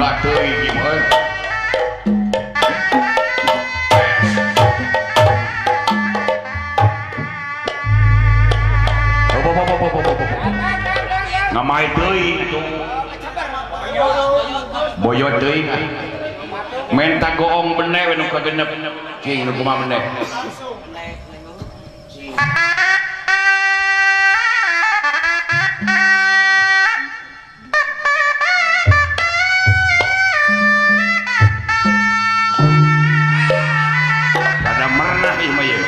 Mangga teuing gimana? Ngamai teuing atuh. Boyo teuing. Menta goong bener we nu kagenep. Cing nu kumaha bener. Kada merenah ieu mah ye.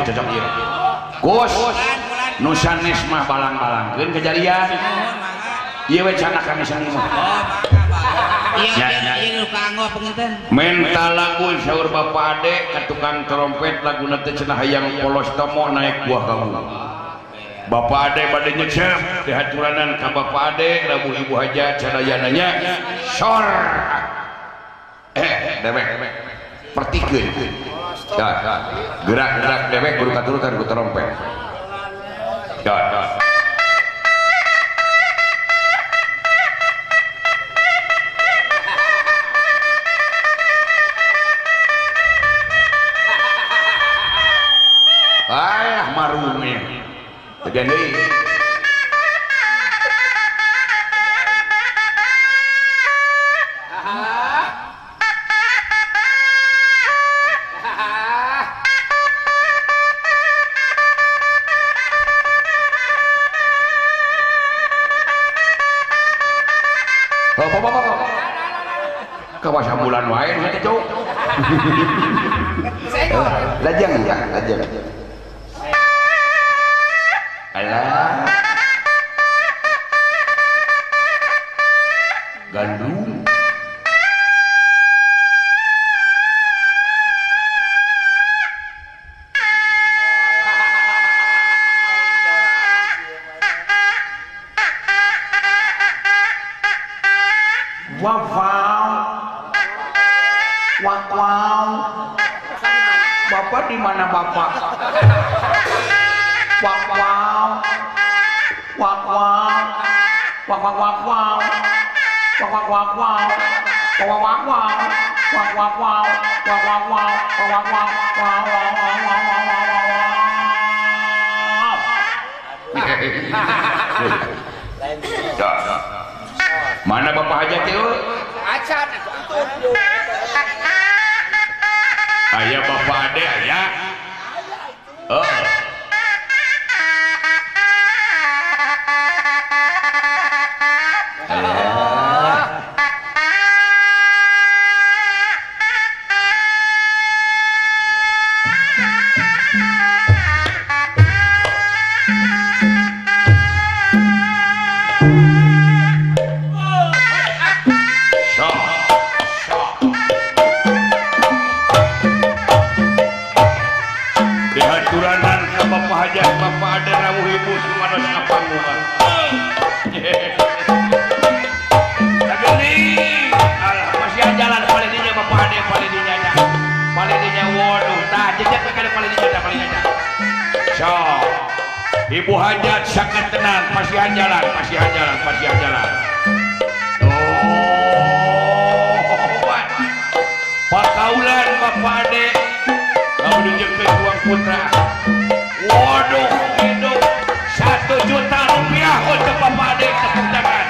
Cocok ieu. Gus, nu sanes mah balang-balangkeun kejadian. Ieu we canakan sani mah. Iya nu kanggo penginten. Menta lagu saur Bapak Ade ka tukang trompet laguna teh cenah hayang polos tomo naik buah kamu. Bapak Ade bade nyecep dihaturanan ka Bapak Ade Rabu Ibu Haja cadayananya sor. Dewek. Pertikeun. Gerak dewek kudu katurutan ku trompet. Ayah marungnya. Tegan deui. Kawasan bulan wae nya teh, Cuk. Lajang. Alah. Gandum. Wow. Bapak di mana Bapak? Mana Bapak Haja teh? Acan aya Bapak Ade aya. Bapak Ade rawuh ibu sumados ngapanggungan. Lagi masih jalan paling dinya Bapak Ade paling dinya waduh tah jejak kali paling dinya. So Ibu Hajat sangat tenang masih jalan. Pakaulan Bapak Ade kamu dijemput uang putra. Waduh, hidup 1 juta rupiah untuk Bapak Ade tepuk tangan.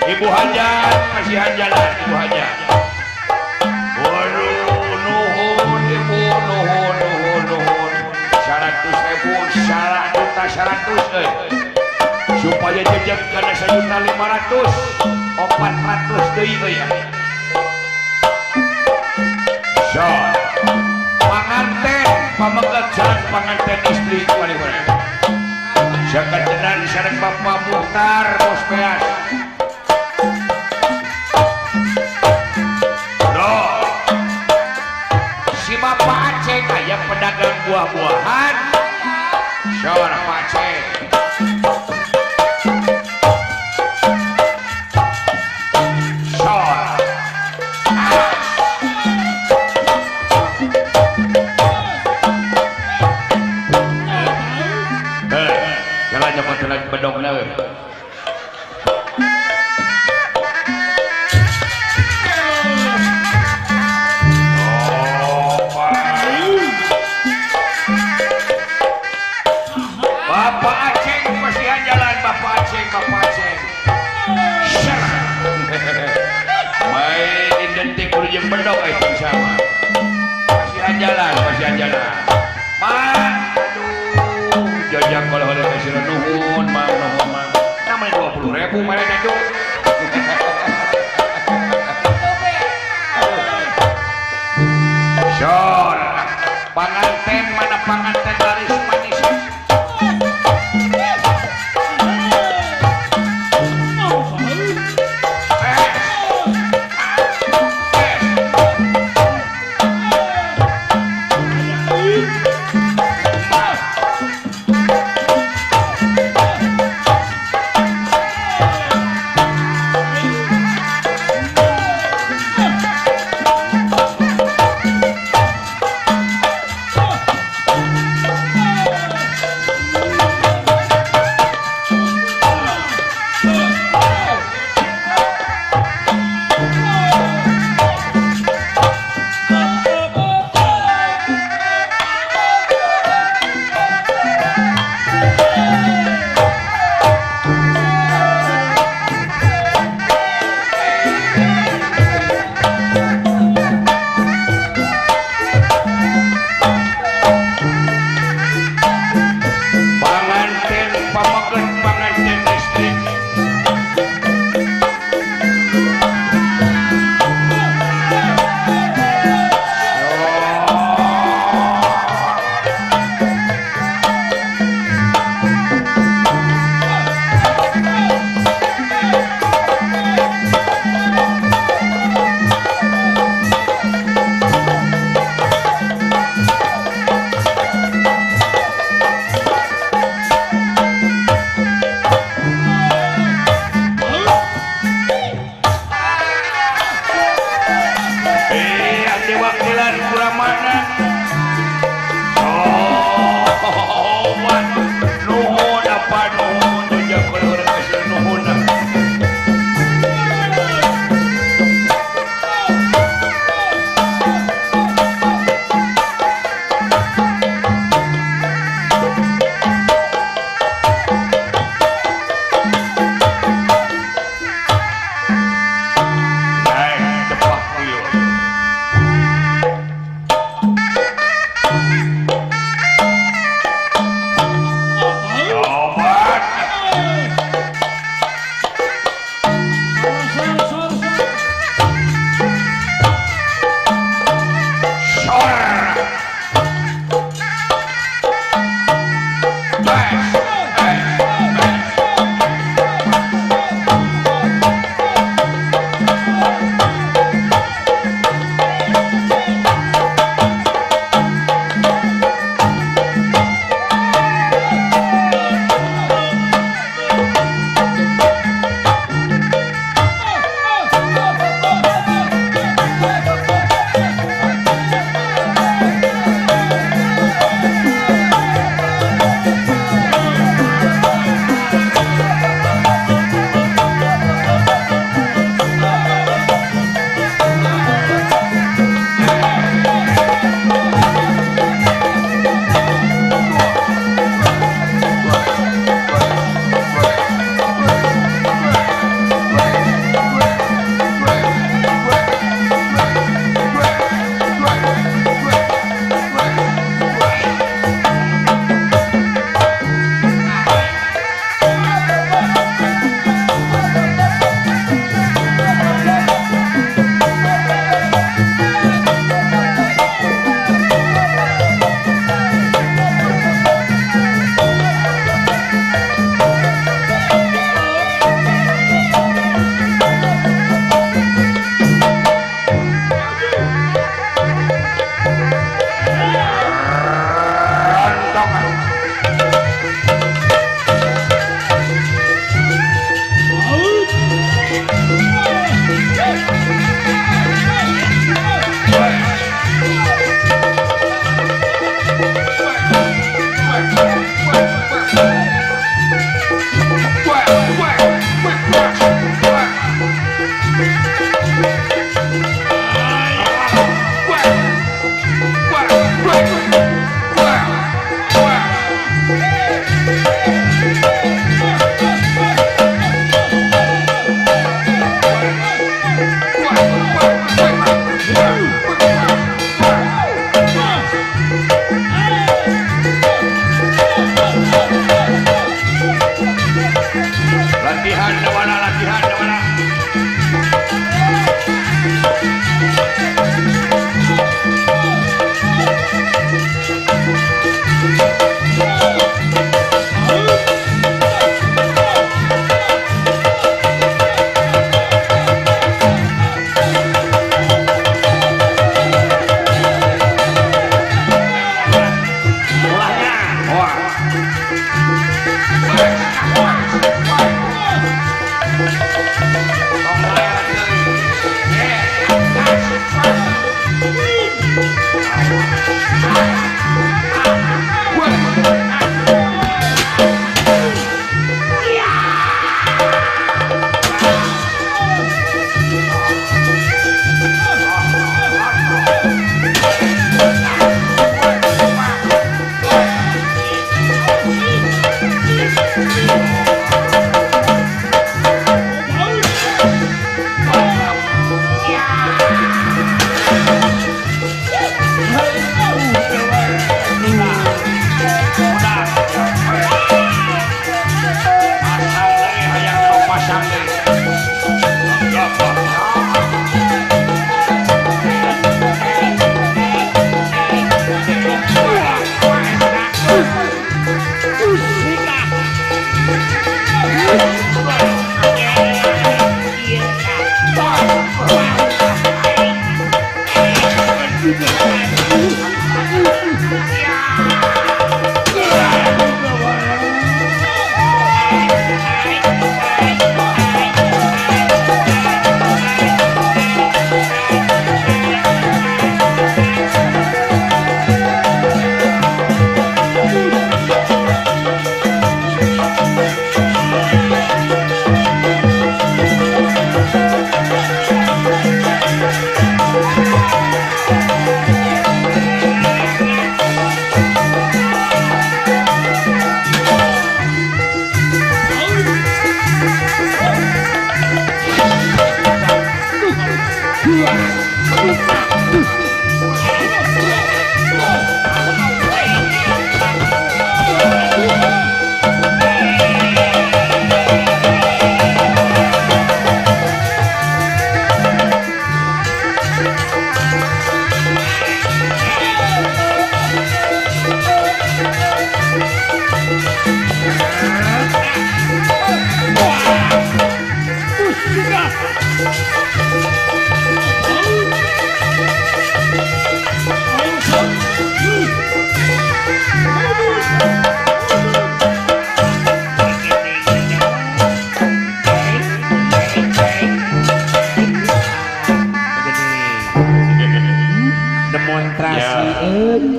Ibu Hajat masih jalan, Ibu Hajat. Waduh, nuhun Ibu, nuhun. 100.000, 100 supaya jejak karena 1.500.000, 400 deui ya. So, panganten pamekajan panganten istri kali-kali. Sakatenan sareng Bapak Muhtar Bos Peas. Si Bapak Aceh aya pedagang buah-buahan. Saur Pak Aceh. jeung bedog itu sama. Kasihan jalan. Mang, aduh, jajak kalau ada kasih nuhun, mang. Namanya 20.000 mereka itu. Sor, panganten mana panganten laris manis.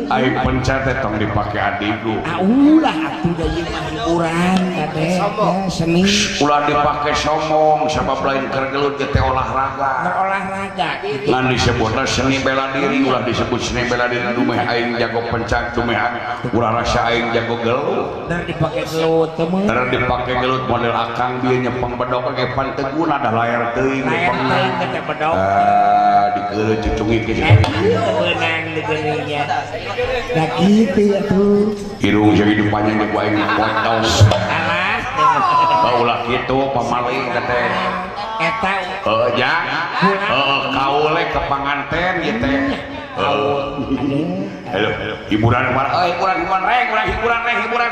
Aing pencet tong dipakai adiku. Ulah atuh da ieu mah hiburan kade seni. Ulah dipakai somong sabab lain keur gelut teh olahraga. Berolahraga gitu. Ngan disebutna seni bela diri, ulah disebut seni bela diri dumeh aing jago pencet dumeh ulah rasa aing jago gelut. Dan dipakai gelut teh mah. Dan dipakai gelut model akang bieu nyepeng bedog ge pantegun ada layar teuing nyepeng. Layar teuing teh bedog. Dikeuleuh cucungi ke beunang digeureungnya. Da kitu atuh. Irung jadi dipanjang di ku aing potos. Alas. Ulah kitu pamaling teh. Eta ya. Kaule ke panganten ieu teh. Halo, hiburan mana? Hiburan rek, hiburan.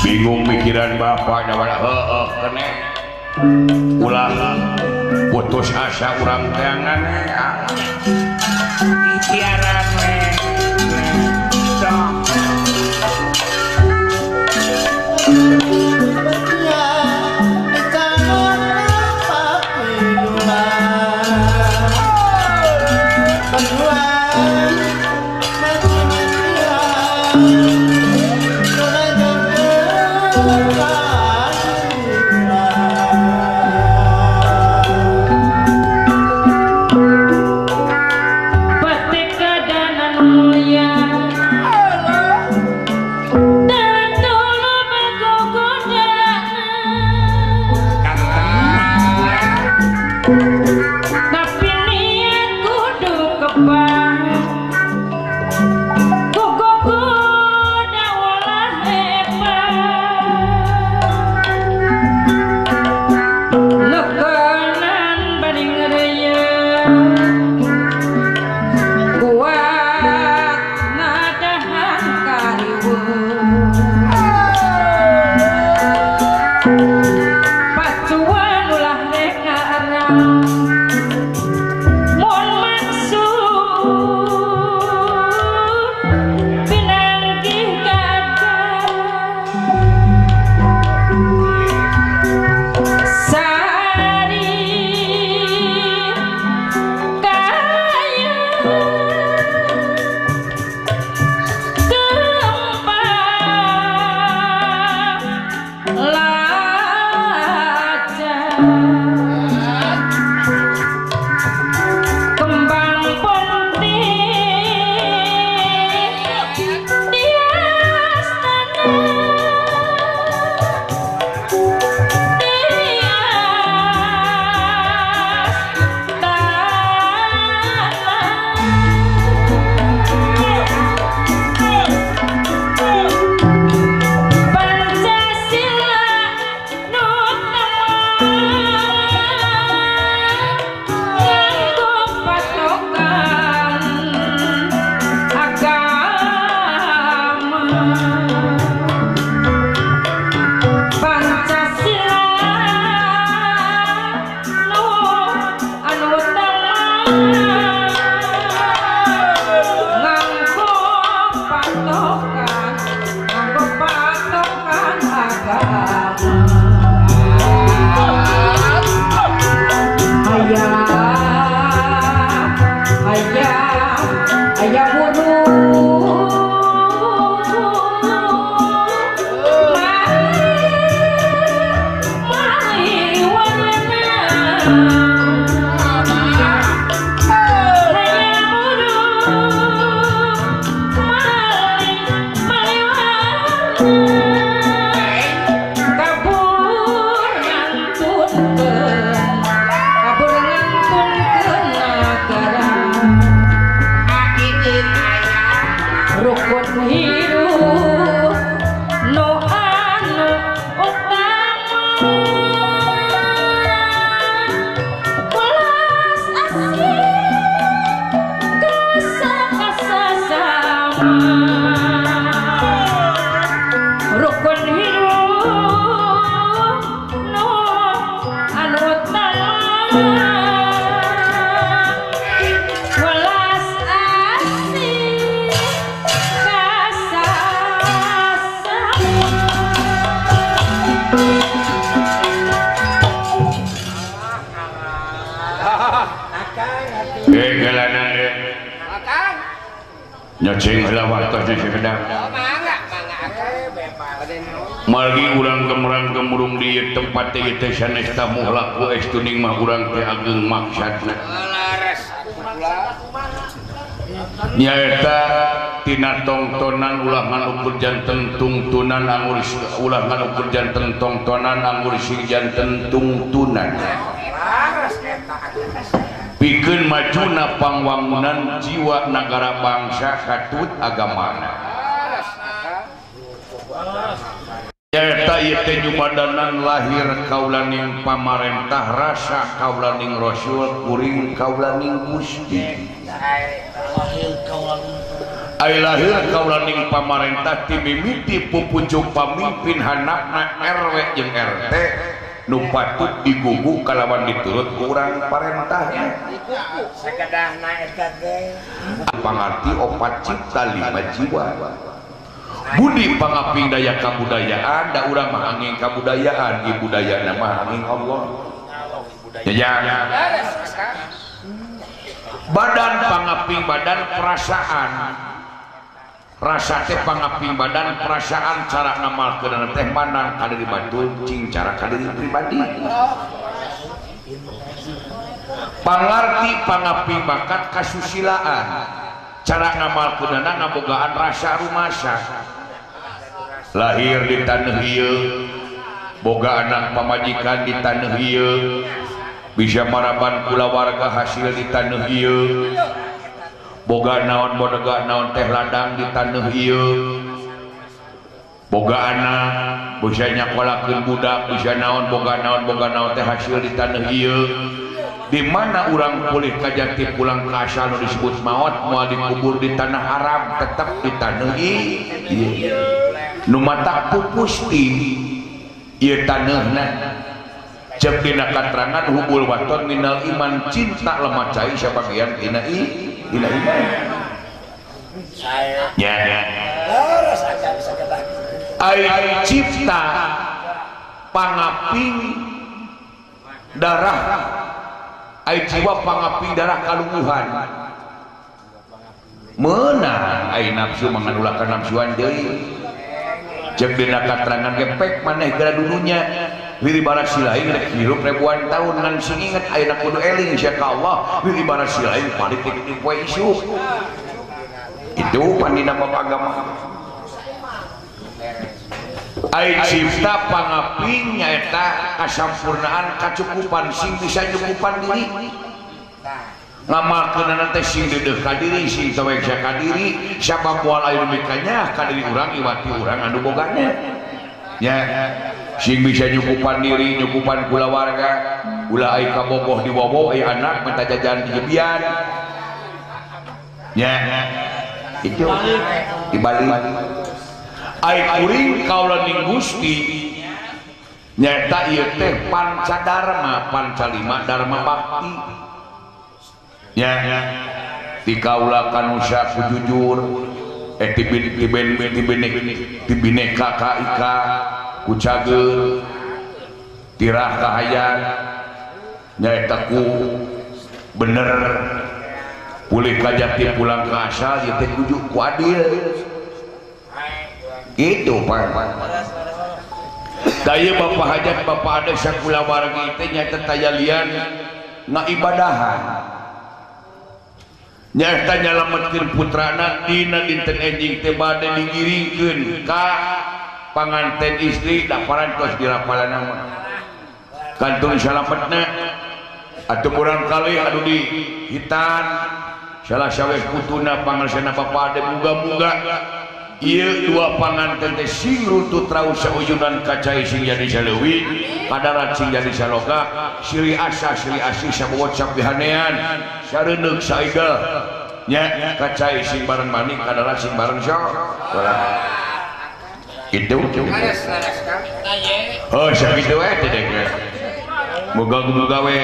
Bingung mikiran bapak nyawa kene. Ulah putus asa urang teangan ikhtiaran nyacing heula wartosna sekedap margi urang gemerang gemurung di tempat teh teh sanes tamu laku estuning mah urang teh ageung maksudna nyaeta tina tongtonan ulah nganukur janten tungtunan anggur ulah nganukur janten tongtonan anggur sing janten tungtunan pikeun majuna pangwangunan jiwa nagara bangsa katut agamana nyaeta ieu teh nyumadanan lahir kaulaning pamarentah rasa kaulaning rasul kuring kaulaning gusti ai lahir kaulaning pamarentah ti mimiti pupucuk pamimpin handapna RW jeung RT nu patut digugu kalawan diturut ku urang parentahna sakedahna eta ge pangarti opat cipta lima jiwa budi pangaping daya kabudayaan da urang mah angin kabudayaan ibu daya mah angin Allah ya badan pangaping badan perasaan rasa teh pangaping badan perasaan cara ngamalkeun teh manang kadiri batul cing cara kadiri pribadi pangarti pangaping bakat kasusilaan cara ngamalkeun ngabogaan rasa rumasa lahir di taneuh ieu boga anak pamajikan di taneuh ieu bisa maraban kulawarga hasil di taneuh ieu boga naon bodega naon teh ladang di taneuh ieu boga anak bisa nyakolakeun budak bisa naon boga naon teh hasil di taneuh ieu di mana urang pulih ka jati pulang ka asal nu disebut maot moal dikubur di tanah haram tetep di taneuh ieu nu mata pupus ti ieu taneuhna cek dina katerangan hubul waton minal iman cinta lemah cai sabagian tina iman ya ai cipta pangaping darah ai jiwa pangaping darah kalungguhan meunang ai nafsu mangandulakan nafsuan deui cek dina katerangan gepek maneh gara dulunya wiribara silain rek hirup ribuan tahun ngan sing inget ayeuna kudu eling sia ka Allah wiribara silain politik di poe isu itu pandina bapak agama ai cipta pangaping nyaeta kasampurnaan kacukupan sing bisa nyukupan diri ngamalkeun teh sing deudeuh ka diri sing tewek ka diri sabab moal aya mikanya ka diri urang iwati urang anu bogana nya sing bisa nyukupan diri nyukupan kulawarga ulah ai kabogoh di boboh ai anak minta jajan di jebian nya itu dibalik ai kuring kaulaning Gusti nyata ieu teh pancadharma pancalima dharma bakti nya dikaulakan usaha jujur tibineka ka ika kucageun tirah kahayan nyaeta ku bener pulih ka jati pulang ka asal ieu teh kudu ku adil itu Pak daya bapak hajat bapak ada sakula wargi teh nyata tayalian ngaibadahan nyata nyalametkeun putrana dina dinten enjing teh bade digiringkeun ka panganten istri da parantos dirapalan mah kantun salametna atuh urang kalih anu di hitan salah saweh putuna pangarsana bapak ade muga-muga ieu dua panganten teh sing rutut raus saujudan kacai sing jadi saleuwih kadarat sing jadi saloka siri asa siri asih sabawot sapihanean sareundeuk saigel nya kacai sing bareng manik kadarat sing bareng sok itu oh sakitu we teh dek muga-muga we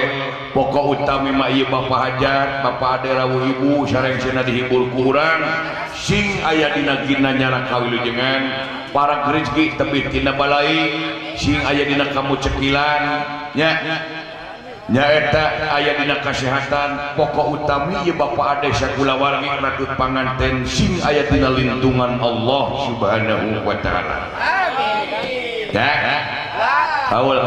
pokok utami mah ieu bapak hajat bapak ade rawuh ibu sareng cenah dihibur ku urang sing aya dina gina nyara kawilujengan para rezeki tebih tina balai sing aya dina kamu cekilan nya nyaeta aya dina kesehatan pokok utami ya Bapak Ade sakulawargi ratut panganten sing aya dina lindungan Allah Subhanahu wa taala. Amin. Ya. Kaul.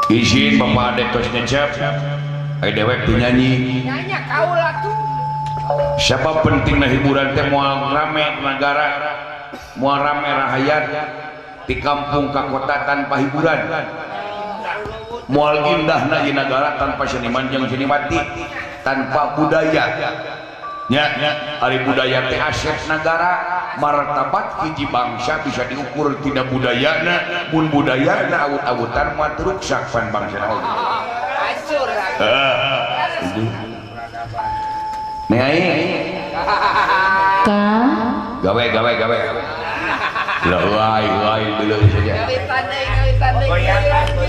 Izin Bapak Ade tos ngecap. Aya dewek teu nyanyi. Nyanyi kaul atuh. Siapa pentingna hiburan teh moal rame negara, moal rame rahayat di kampung ka kota tanpa hiburan. Moal indah na negara tanpa seniman jeung seniwati, tanpa budaya. Nya ari budaya teh aset negara, martabat hiji bangsa bisa diukur tina budayana, mun budayana awut-awutan mah ruksak pan bangsana oge. Hancur. Nih gawe Lai dulu saja.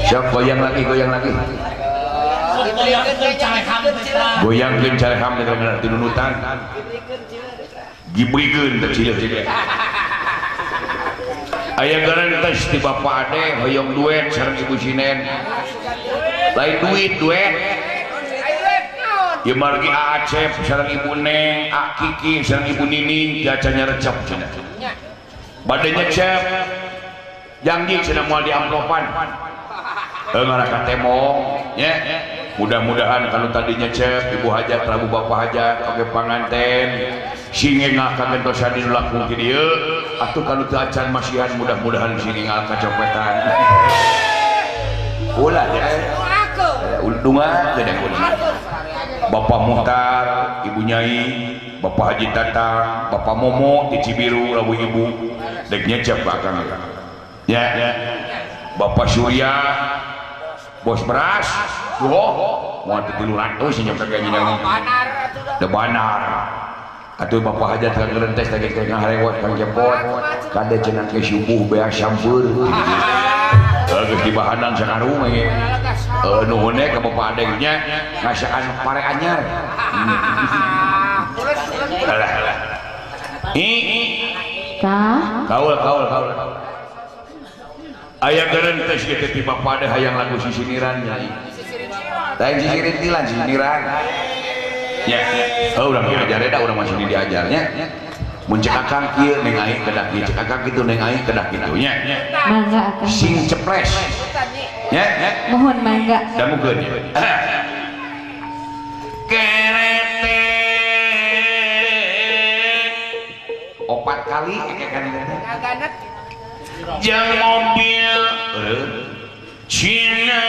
Siap goyang lagi. Goyangkeun careham dengan tinunutan. Gibrikeun teh cilik. Aya garantos ti Bapak Ade hoyong duet sareng Ibu Sinen. Lain duet. Ya margi Acep sareng Ibu Neng, Kiki sareng Ibu Nining diacanya recep cenah. Bade nyecep janji cenah moal di amplopan. Ngaraka temong nya. Mudah-mudahan kalau tadi nyecep Ibu Hajat, Prabu Bapak Hajat, oge panganten singengah kagentosan dinu laku ki dieu. Atuh kalau teu acan masihan mudah-mudahan singengah kacopetan. Ulah ya. Undungan gede ulah. Bapak Muhtar, Ibu Nyai, Bapak Haji Tatang, Bapak Momo di Cibiru, labu Ibu, dek nyecep bakang ya. Bapak Surya, Bos Beras, mau 300 sih nyampe kayak gini. The Banar, atau Bapak Hajat kan ngerentes lagi kayak ngarewat kan jempol, kada cenah ke subuh bea sampur. Geus di bahanan sakarung ge. Nuhunnya ke Bapak Ade nya ngasaan pare anyar. Alah. Kaul. Aya garantos kitu ti Bapak Ade hayang lagu sisiniran nyai. Lain sisiniran. Ya. Urang diajar da urang masih diajarnya. Mun cek akang kieu neng aing kedah kieu, cek akang kitu neng aing kedah kitu nya. Mangga akang. Sing ceples. Ya. Mohon mangga. Damukeun. Kerete 4 kali kan ganet. Jang mobil Cina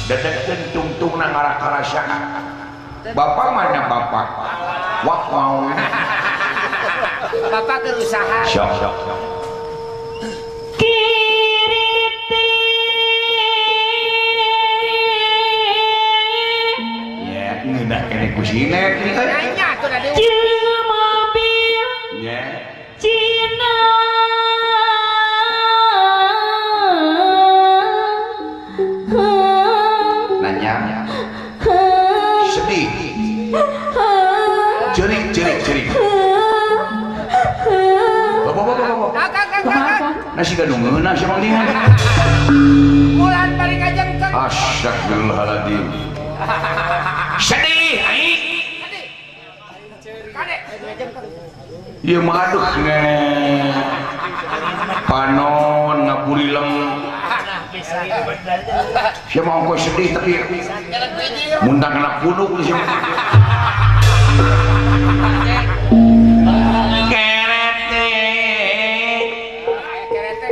dadegkeun tungtungna ngara-karasana. Bapak mana Bapak? Wah mau. Bapak berusaha. Syok. Ya, ngeunah kene ku sinet. Nanya tuh ada mobil. Ya. Cina. Nanya. Sedih. Cerik. Nasi gadung ngeunah sia manglingan. Bulan bari ngajengkeun. Astagfirullahaladzim. Sedih aing. Kadek ngajengkeun. Ieu mah aduh panon ngaburileng. Sia mah ongko sedih tapi muntah kena punuk sia.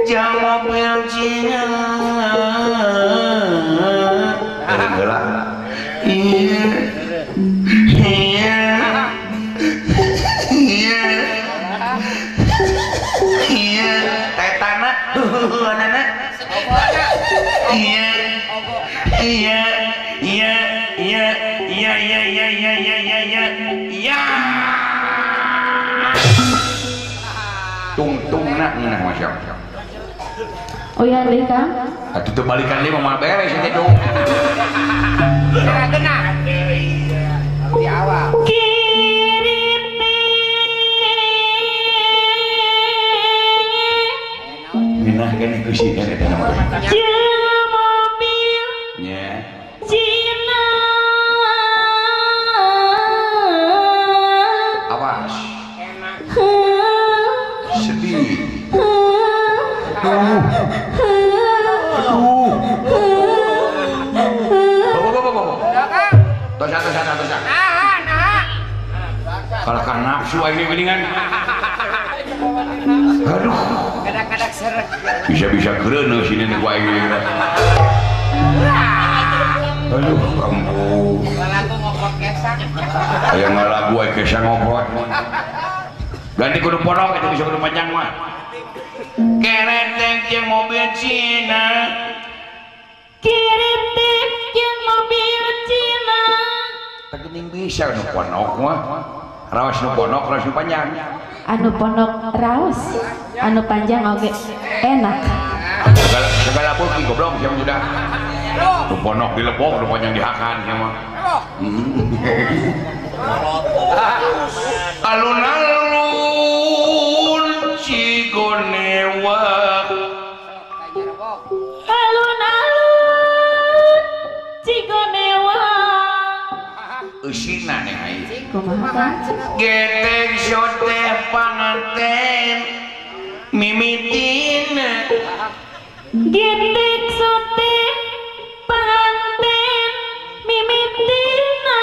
Jang mobil Cina. Iya. Tetana. Nana. Iya. Tungtungna ngeunah masya Allah. Oh iya deh Kang. Atuh teu balikan deui mah beres itu dong. Kena. Di awal. Minah kan iku sih eta nama. Mobil Nya. Cina. Awas. Enak. Sedih. Tosa. Nah. Kalau kan nafsu ini geningan. Aduh. Kadang-kadang seret. Bisa kereuneuh sini nih gua ini. Aduh, kamu. Lagu ngokok kesang. Aya ngalagu aya kesang ngokot. Ganti kudu ponok itu bisa kudu panjang mah. Keretek jeung mobil Cina. Keretek jeung mobil Cina. Geuning bisa nu ponok mah. Raos nu ponok, raos nu panjang. Anu pondok raos, anu panjang oge enak. Segala beuki goblok siapa sudah. Nu ponok dilebok, nu panjang dihakan mah. Alun-alun Cigonewa. Alun-alun Cigonewa. Eusina nih ai. Kumaha? Getek soteh panganten mimitina. Getek sote panganten mimitina.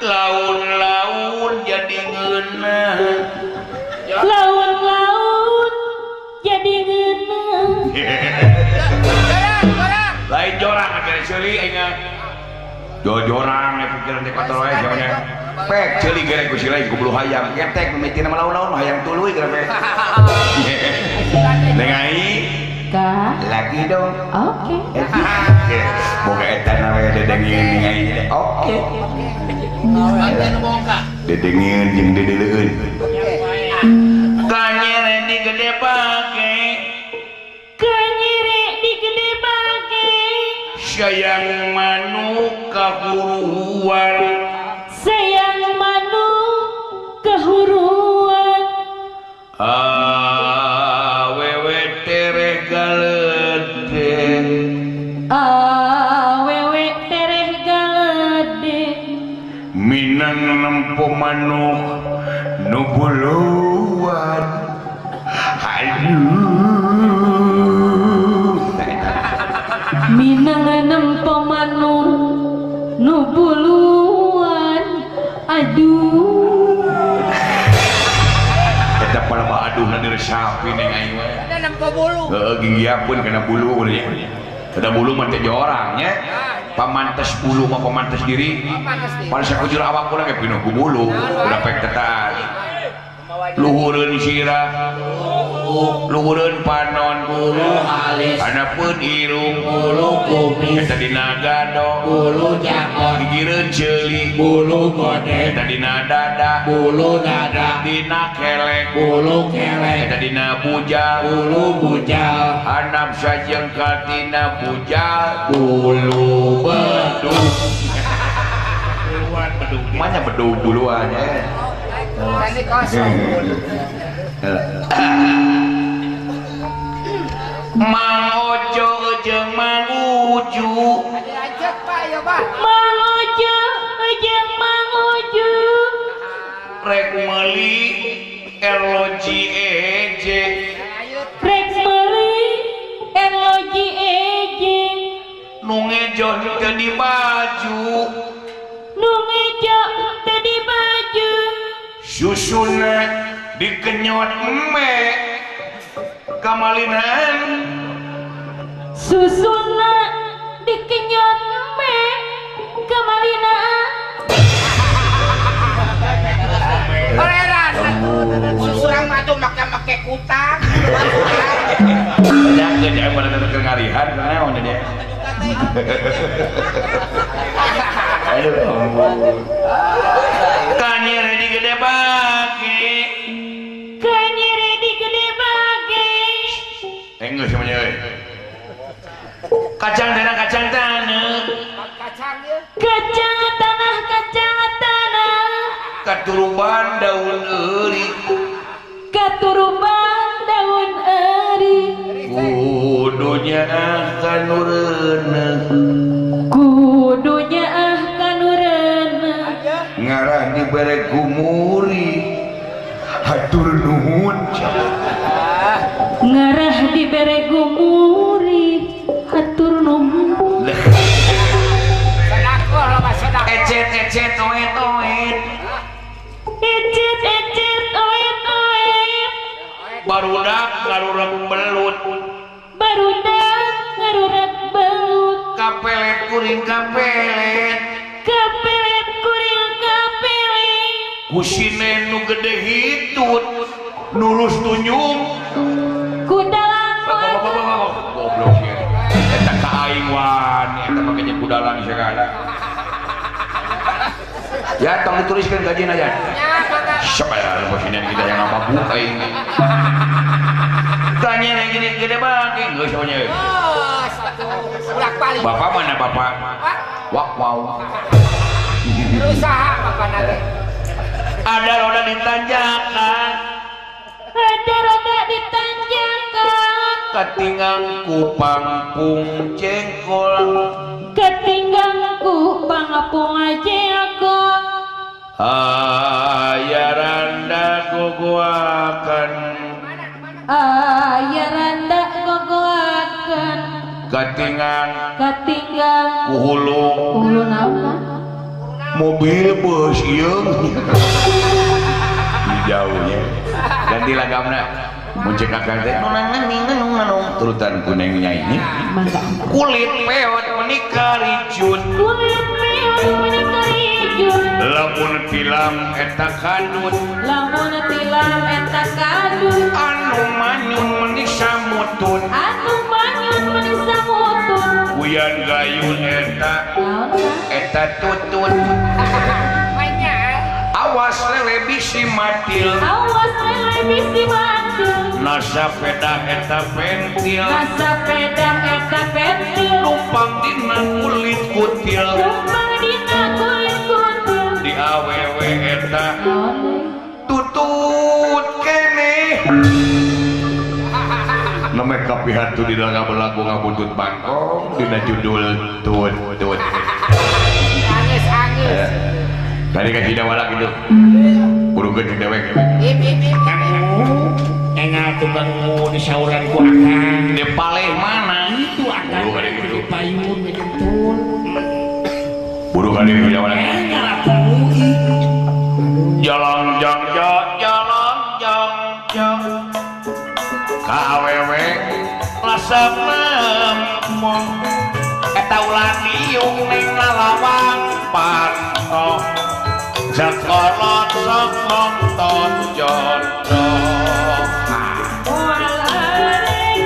Laun-laun jadi ngeunah. Laun-laun jadi ngeunah. Lain jorang ada ceuli aing. Jorang ya pikiran teh kotor wae jauhnya. Pek ceuli gerek ku silai ku bulu hayam. Getek mimitina mah laun-laun hayam tuluy gerek. Nengai Kak. lagi dong. Oke. Boga eta na we dedengin nengai. Oke. Dedengin jeung dedeleueun. Kanyere di gede pake. Kanyere di gede pake. Sayang manuk kahuruan. Sayang manu kehuruan. Awewe tereh galede. Awewe tereh galede. Minang nempo manuk nu buluan. Aduh. Minang nempo manu nu buluan. Aduh. Eta pala aduh na diresapi neng aing we. Ada nempo bulu. Heeh ginggiapeun kana bulu nya. Ada bulu mah teh jorang nya. Pamantes bulu mah pamantes diri. Pan sakujur awak urang ge pinuh ku bulu. Udah pek tetan. Luhureun sirah. Luhureun panon bulu alis. Hanapeun irung bulu kumis. Eta dina gado bulu jakon. Gigireun ceuli bulu gode. Eta dina dada bulu dada. Dina kelek bulu kelek. Eta dina bujal bulu bujal. Hanap sajeng katina bujal bulu bedug. Buluan bedug. Mana bedug buluan ya? Tadi kosong. Mang Ojo jeung Mang Uju. Diajak Pak ya Pak. Mang Ojo jeung Mang Uju. Rek meuli LOJEJ. Rek meuli LOJEJ. Nu ngejoh teu di baju. Nu ngejo teu di baju. Susuna dikenyot eme. Kamalinan Susuna dikenyot me kemalina. Koleran. Surang mah tuh make kutang. jangan jangan pada datang ke ngarihan naon dia. Aduh. Kanyere di gede bagi. Kanyere di gede bage. Geus semuanya euy. Kacang tanah kacang tanah. Kacang ya. Kacang tanah Katuruban daun eri. katuruban daun eri Kudunya kanureuneuh. kudunya kanureuneuh Ngarah dibere gumuri. Hatur nuhun. ngarah dibere gumuri hatur nuhun Sedekah lo Mas sedekah. Ecet oet ecet oet barudak ngarurek belut. barudak ngarurak belut Kapelet kuring kapelet. kapelet kuring kapelet Kusine nu gede hitut. Nurus tunyum. kudalang Goblok ya. Eta ka aing wani eta make jeung kudalang segala. Ya tong dituliskeun kajina ya. Siapa ya bosina kita yang mabuk aing. Tanya gini gede banget geus semuanya. Oh, satu bolak-balik. Bapak mana bapak? Wak wow. Berusaha apa nanti? Ada roda ditanjakan. ada roda ditanjakan Katingang kupang pung jengkol. ketinggalku pangapung aja aku Ayaranda gogoakan. ayah randa gogoakan Katingang ketinggal kuhulu. ulu naon Mobil bus yeung. Jauhnya. Ganti lagamna. Muncul kakak teh nunang turutan kunengnya ini. mangga Kulit peot menikah ricun. kulit meong menikah hijau Lamun tilam eta kadut. lamun tilam eta kadut Anu manyun meni samutun. anu bangun menisa mutun Kuyan gayun eta. naon Eta tutun. Banyak. Awas lele bisi matil. awas lele bisi matil Nasa peda eta pentil. nasa pedah eta pentil Numpang dina kulit kutil. tumpang dina kulit kutil Di awewe eta naon tutut kene. Nama kapihan tu di dalam lagu ngabutut bangkong dina judul tut. Angis. Tadi kan tidak walak itu. Kurugan di dewek. Ip. Enggak tukang di sauran ku akan. Di paleh mana? Itu akan Kurugan itu. di payun ngentun. Kurugan di tidak walak. Enggak pamui. Jalan jang. Kawewe lasap nemong. Eta ulah diung ning lalawang panto. Jakolot sok nonton jodoh. walare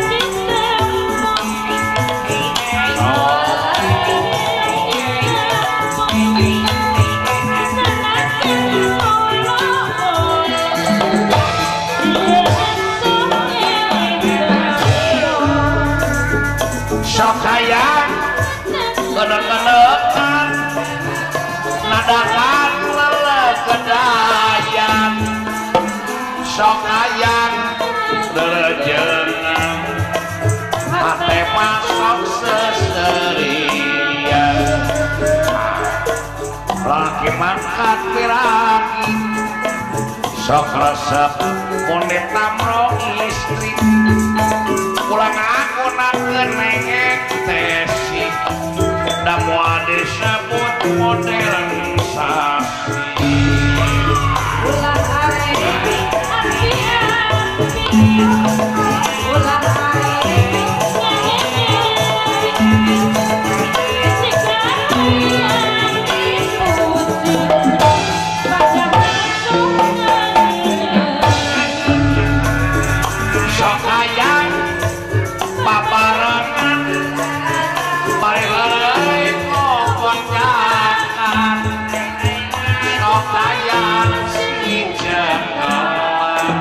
Sok hayang kedek-kedekan nadakan lelekedayan. Sok hayang delejengan hate masok seserian. Laki mangkat piragi sok resep munit tamro istri. Pulang aku nak kenengek tesi dan mau disebut modernisasi. ulah are ulah Sok hayang paparangan pare-pare kokon jakan. Sok hayang si jalan.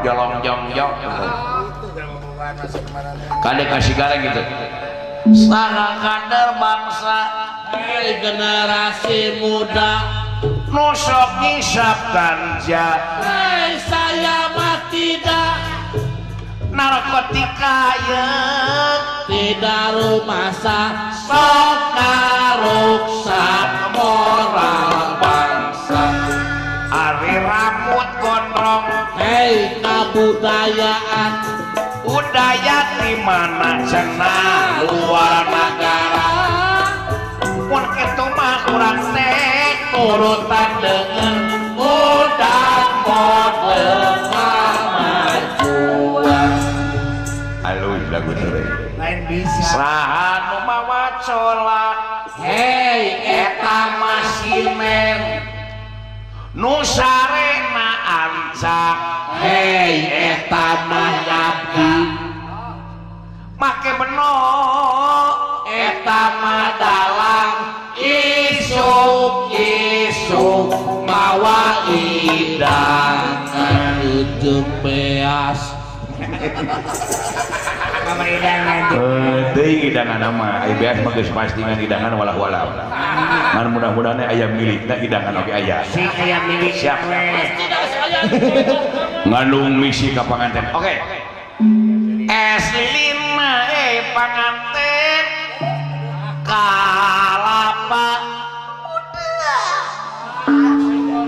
jolong jongjong kade kasih gareng gitu sangat kader bangsa generasi muda nusok ngisap ganja saya mah tidak narkotika ya tidak rumasa sok ngaruksak moral bangsa ari rambut gondrong hei kebudayaan budaya di mana cenah luar negara pun kitu mah kurang teh urutan dengan udah model kemajuan alus lagu teuing lain bisa saha nu mawa colak hei eta masimen nu sarena ancak hei eta mah nyabdi make benok eta mah dalang isuk mawa idangan ujung beas Mama idangan teuing idangan mah aya beas mah geus pasti ngan idangan walah-walah ngan mudah-mudahan aya milikna idangan oge aya si aya milik siap ngandung misi ka panganten oke es lilin mah panganten kalapa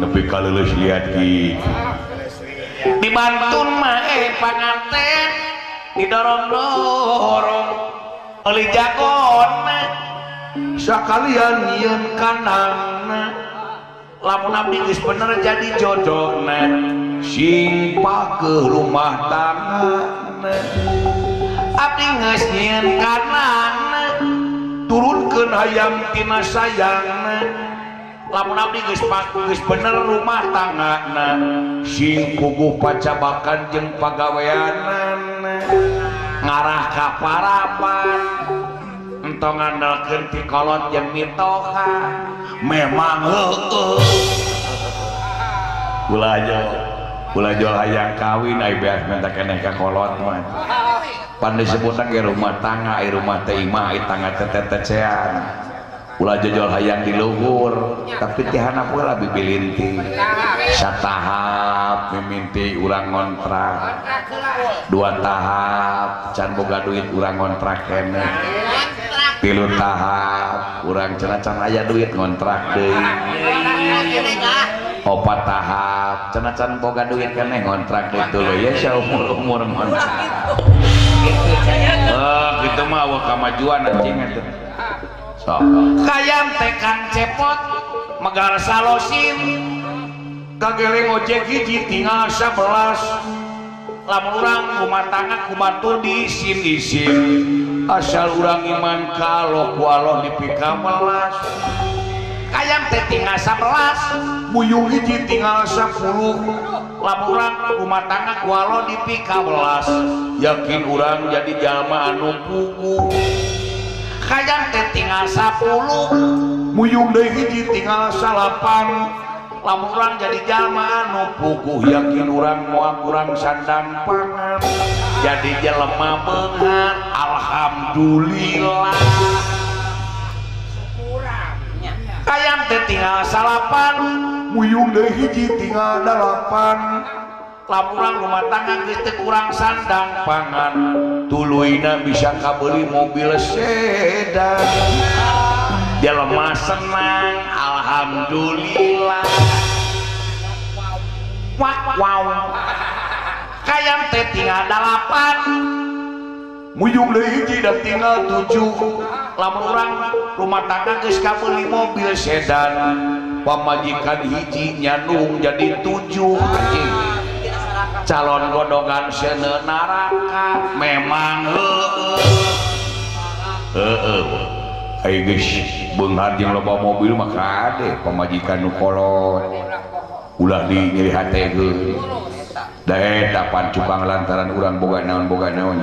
nepi ka leuleus lihat ki dibantun mah panganten didorong-dorong oleh jagona sakalian nyieun kanangna lamun abdi geus bener jadi jodohna sing pake rumah tanggana abdi geus nyieun kanangna turunkeun hayam tina sayangna lamun abdi geus bener rumah tanggana sing puguh pacabakan jeung pagaweanana ngarah ka parapan entong ngandalkeun ti kolot jeung mitoha memang heueuh ulah jol hayang kawin ai beas minta keneh ka kolot mah pan disebutan ge rumah tangga ai rumah teh imah ai tangga tetecean ulah jojol hayang di luhur tapi tihana pula bibilinti satahap miminti urang ngontrak 2 tahap can boga duit urang ngontrak keneh 3 tahap urang cenah can aya duit ngontrak deui 4 tahap cenah can boga duit keneh ngontrak deui tuluy ya saumur ngontrak kitu mah eueuh kamajuan anjing eta so kayam tekan cepot megar salosin kageleng ojek hiji tinggal 11 lamun urang rumah tangga kumatur diisin-isin asal urang iman ka Allah ku Allah dipika melas kayam teh tinggal 11 buyung hiji tinggal 10 lamun urang rumah tangga ku Allah dipika melas yakin urang jadi jalma anu pugu kayang teh tinggal 10 muyung deui hiji tinggal 8 lamun urang jadi jalma anu puguh yakin urang moal urang sandang pangan jadi jelema beungan alhamdulillah kayang teh tinggal 8 muyung deui hiji tinggal 8 lamun rumah tangga geus teu kurang sandang pangan tuluina bisa kabeli mobil sedan jelema senang alhamdulillah wow kayang teh tinggal 8 muyung deui hiji da tinggal 7 lamun urang rumah tangga geus kabeli mobil sedan pamajikan hiji nyandung jadi 7 anjing calon godongan seuneu naraka memang ai geus beunghar jeung loba mobil mah kade pamajikan nu kolot ulah di nyeri hategeun da eta pancukang lantaran urang boga naon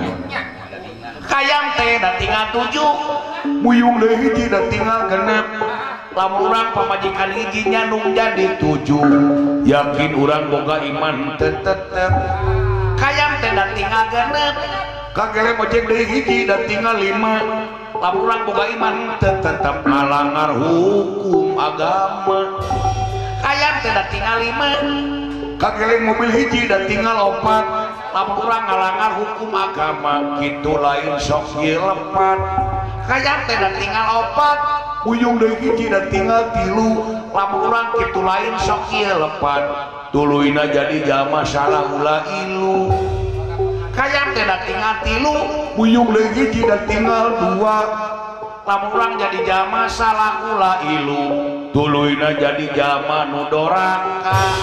kayang teh da tinggal 7 muyung deui hiji da tinggal 6 lamun urang pamajikan hiji nyandung jadi 7 yakin urang boga iman tetep kagenep kagele ojek deui hiji dan tinggal 5 lamun urang boga iman tetep ngalanggar hukum agama hayang teh da tinggal 5 kagele mobil hiji dan tinggal 4 lamun urang ngalanggar hukum agama kitu lain sok ieu lepat hayang teh da tinggal 4 ujung deui hiji dan tinggal 3 lamun urang kitu lain sok ieu lepat tuluina jadi jama salah ulah ilu hayang teh da tinggal 3 ujung deui hiji dan tinggal 2 lamun urang jadi jama salah ulah ilu tuluina jadi jama nu doraka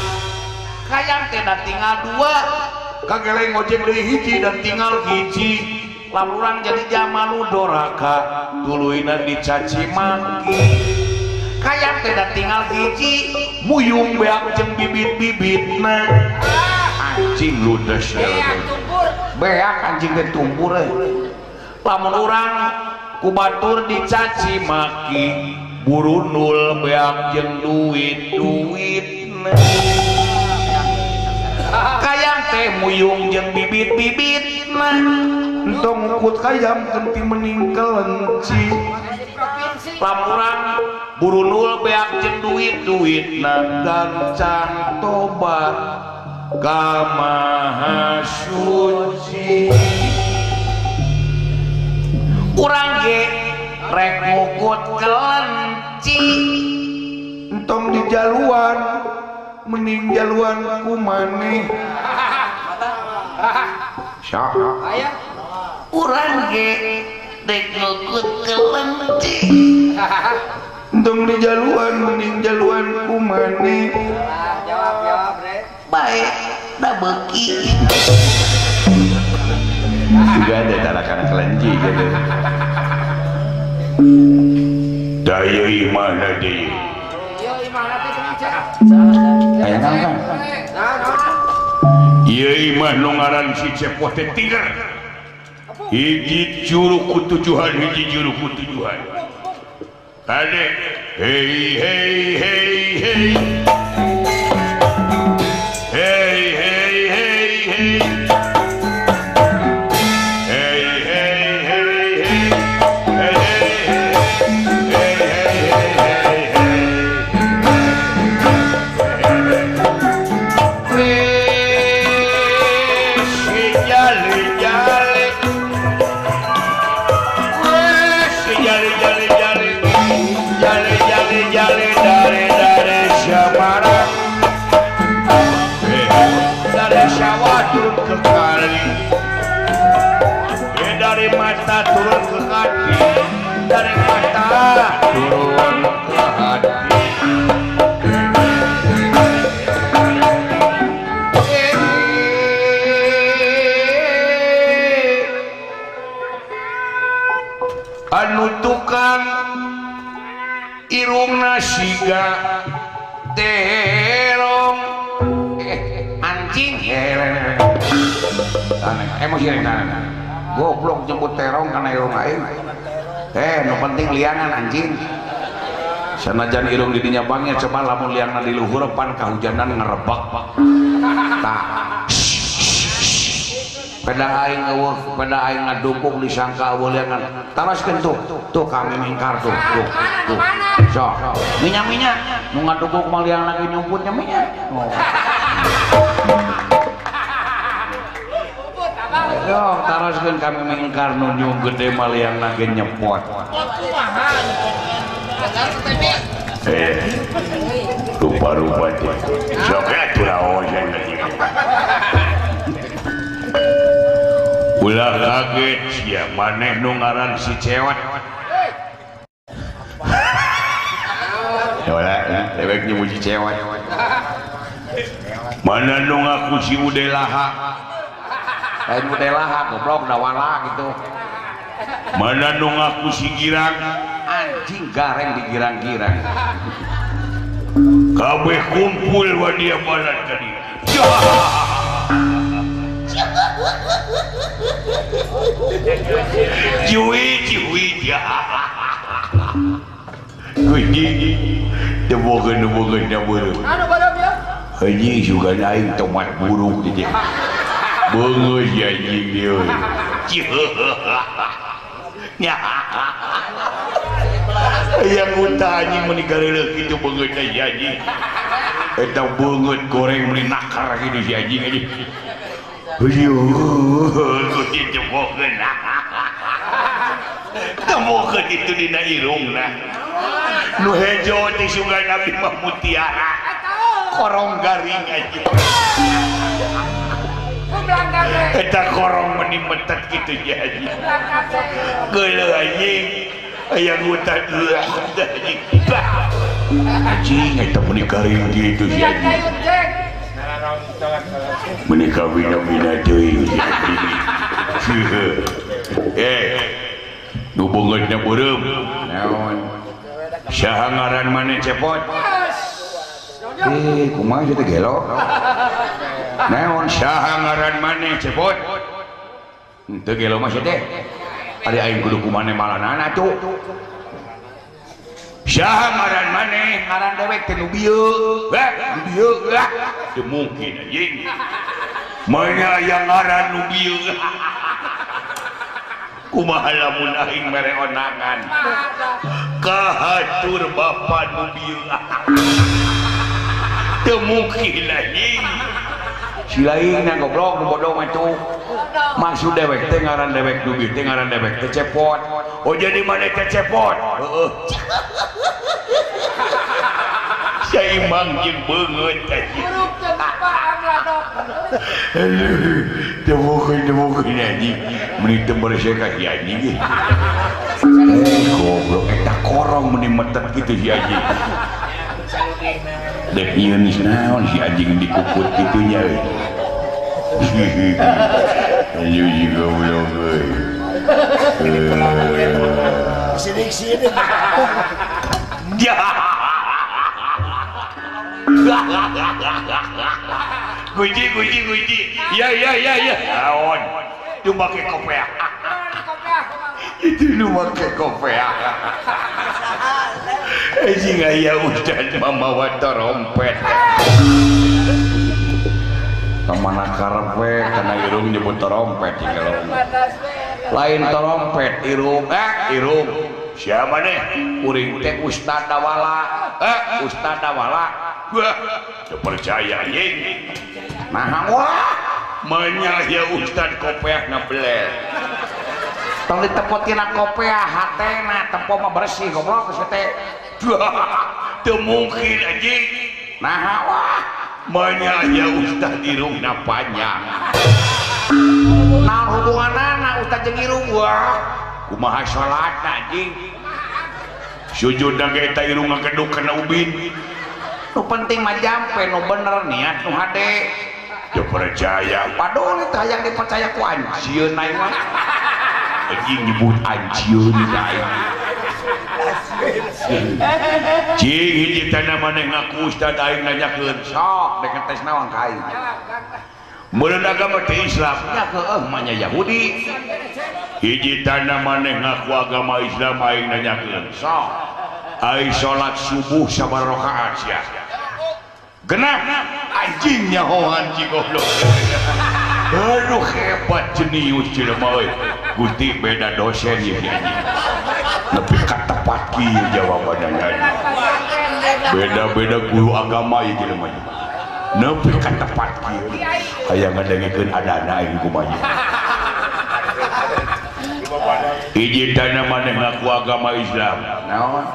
hayang teh da tinggal 2 kagele ngojek deui hiji dan tinggal hiji lamun urang jadi jama nu doraka tuluina dicaci maki hayang teh da tinggal hiji muyung beak jeung bibit-bibitna anjing ludes ya beak anjing teh tumpur lamun urang ku batur dicaci maki buru nul beak jeung duit-duitna hayang teh muyung jeung bibit-bibitna entong ngukut kayam kenti meningkel enci lamun urang buru nul beak jeung duit-duitna dan can tobat ka Maha Suci urang ge rek ngukut kelenci entong di jaluan mending jaluan ku maneh syak urang ge rek ngukut kelenci entong di jaluan mending jaluan ku maneh jawab baik da beuki juga ada tarakan kelenci gitu daya imana deui aya naon kan ieu imah nu ngaran si Cepoh teh Tiger hiji juru kutujuhan hiji juru kutujuhan kade hei hei hei hei dari mata turun ke kaki dari mata turun ke hati anu tukang irungna siga terong anjing emosi goblok jemput terong karena irung aing nu penting liangan anjing sanajan irung didinya bangnya coba lamun liangna di luhur pan kahujanan ngerebak tak pada aing eueuh pada aing ngadukung disangka eueuh liangan taraskeun tuh kami mingkar tuh sok minyak nu ngadukung mah liang lagi nyumputnya minyak yo taraskeun kami mingkar nu nyung gede mah liang lagi nyepot rupa-rupa teh sok atuh lawan ulah kaget sia maneh nu ngaran si cewek ya dewek nyemuji cewek mana nu ngaku si udelaha lain udelaha goblok da wala gitu mana nu ngaku si girang anjing gareng di girang-girang kabeh kumpul wadia balat ka dia Jui ya. Kuji debogeun da beureuh. Anu badam ya? Heuji juga naik tomat buruk di dia. Beungeus ya anjing dia. Nya. Aya kuta anjing mun digareuleuh kitu beungeut ya anjing. Eta beungeut goreng meuli nakar kitu si anjing anjing. Aduh, kitu bokeun. Temukeun kitu dina irungna. Nu hejo teh sungai Nabi mah mutiara. Korong garing aja. Eta korong meni metet kitu ya anjing. Geuleuh anjing. Aya ngutan anjing. Anjing eta meni garing kitu si anjing. Meni kawin-wina deui si anjing. Nu beungeutna beureum. Naon? Saha ngaran maneh cepot? Kumaha ieu teh gelo? Naon saha ngaran maneh cepot? Teu gelo mah teh. Ari aing kudu kumaneh malanana tuh. Saha ngaran maneh? Ngaran dewek teh nu bieu. Nu bieu. Teu mungkin anjing. Mana aya ngaran nu bieu? Kumaha lamun aing mere onangan? Kahatur bapa nu bieu. Teu mungkin anjing. Si lainna goblok nu bodoh mah tuh. Maksud dewek teh ngaran dewek nu bieu teh ngaran dewek teh cepot. Oh jadi maneh teh cepot. Heeh. Saimang jeung beungeut anjing. Demokeun anjing. Meni teu beresek ka si anjing. Goblok eta korong meni metet kitu si anjing. Dek ieun naon si anjing dikukut kitu nya euy. Anjing goblok euy. Sidik-sidik. Guji. Ya. Naon? Itu make kopiah. Itu nu make kopiah. Anjing aya ustad mamawa trompet. Kamana karepe kana irung nyebut trompet kalau. Lain trompet irung. Siapa nih? Uring teh Ustad Dawala. Ustad Dawala. Wah, percaya anjing. Nah, wah, manya ya Ustad kopiah ngebel. Tong ditepotina kopiah hatena tempo mah bersih goblok geus teh. Teu mungkin anjing. Nah, wah, manya ya Ustad irungna panjang. Nah, hubunganana Ustad jeung irung wah. Kumaha salat anjing. Sujud da ge eta irung ngageduk kana ubin. Nu penting mah jampe nu bener niat nu hade. Teu percaya. Padahal teh hayang dipercaya ku anjeun aing mah. Anjing nyebut anjeun aing. Cing hiji tanda maneh ngaku ustad aing nanyakeun sok dek ngetes naon ka aing. Meureun agama teh Islam nya heueuh mah nya Yahudi. Hiji tanda maneh ngaku agama Islam aing nanyakeun sok aing salat subuh sabar rakaat sia genap anjing nyahoan ci goblok. Aduh hebat jenius jelema euy. Gusti beda dosen ieu anjing. Nepi ka tepat kieu jawabanna. Beda-beda guru agama ieu jelema. Nepi ka tepat kieu. Aya ngadengekeun adana aing kumaha. Hiji dana maneh ngaku agama Islam. Naon?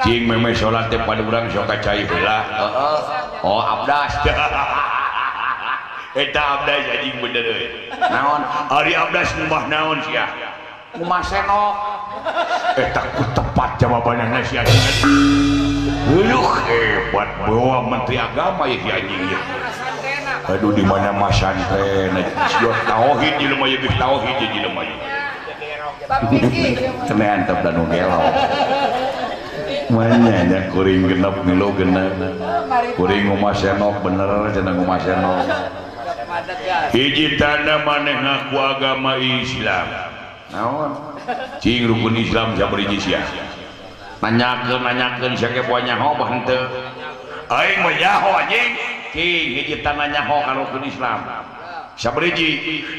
Cing meme salat teh pada urang sok kacai heula. Heeh. Oh abdas. Eta abdas anjing bener euy. Naon? Ari abdas ngubah naon sia? Ngumah senok. Eta ku tepat jawabanna si anjing. Heuh hebat bawa menteri agama ya si anjing ieu. Aduh di mana masantren? Siot tauhid jelema ieu geus tauhid jelema ieu. Kenean tep dan gelo. Mana nya kuring genep milu genep. Kuring ngumah senok bener cenah ngumah senok. Hiji tanda maneh ngaku agama Islam. Naon? Cing rukun Islam sabariji sia. Nanyakeun sia ge poe nyaho bah henteu. Aing mah nyaho anjing. Cing hiji tanda nyaho ka rukun Islam. sabriji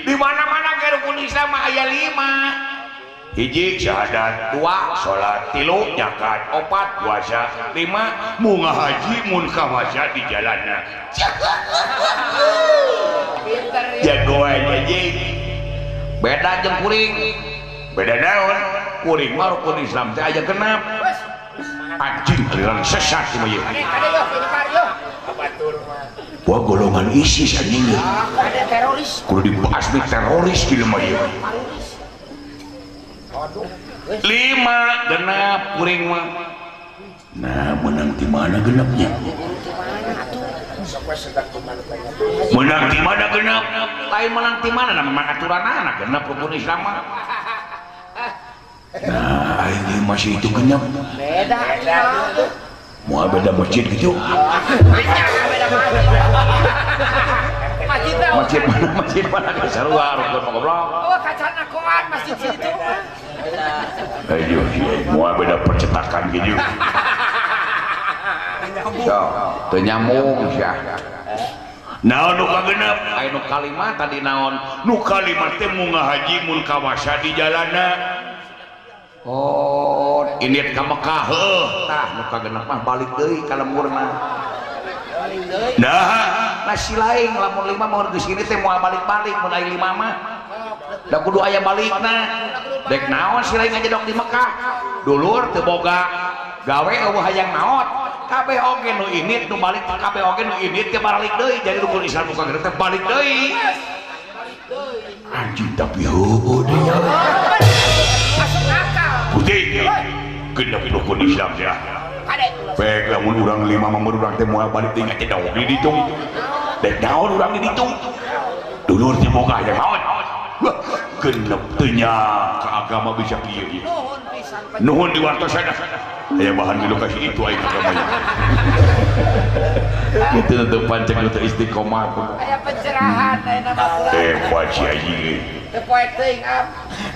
di mana-mana ke rukun Islam aya 5 hiji syahadat 2 salat 3 zakat 4 puasa 5 munggah haji mun kawasa di jalanna jagoan aja beda jeung kuring beda naon kuring mah rukun Islam teh aya genep anjing aliran sesat mah ieu wah golongan ISIS anjing ada teroris kudu dibahas di teroris di lemah ieu 5 genep kuring mah nah menang di mana genepnya menang di mana genep lain menang di mana nama aturan anak genep rukun Islam mah nah ini masih itu genep beda mau beda masjid gitu masjid mana sarua rukun goblok oh kacana koan masjid situ ayo mau beda percetakan gitu so teu nyambung sia naon nu kagenep aya nu kalimat tadi naon nu kalimat teh munggah haji mun kawasa di jalanna oh ini ka Mekah heuh tah nu kagenep mah balik deui ka lemurna nah si lain lamun 5 mau geus kieu teh moal balik-balik mun aya 5 mah da kudu aya balikna dek naon si lain ngajedok di Mekah dulur teu boga gawe eueuh hayang naon kabeh oge nu init nu balik kabeh oge nu init teh balik deui jadi rukun Islam nu kagenep teh balik deui anjing tapi heueuh deui nya masuk akal putih genep rukun Islam ya baik lamun urang 5 mah urang teh moal balik deui ngajedok di ditu dek naon urang di ditu dulur teh boga hayang naon genep teu nya ka agama bisa kieu nuhun diwartosan aya bahan di lokasi itu aing agamanya kitu teu pancen teu istiqomah aya pencerahan aya nama waci aji teu poe teuing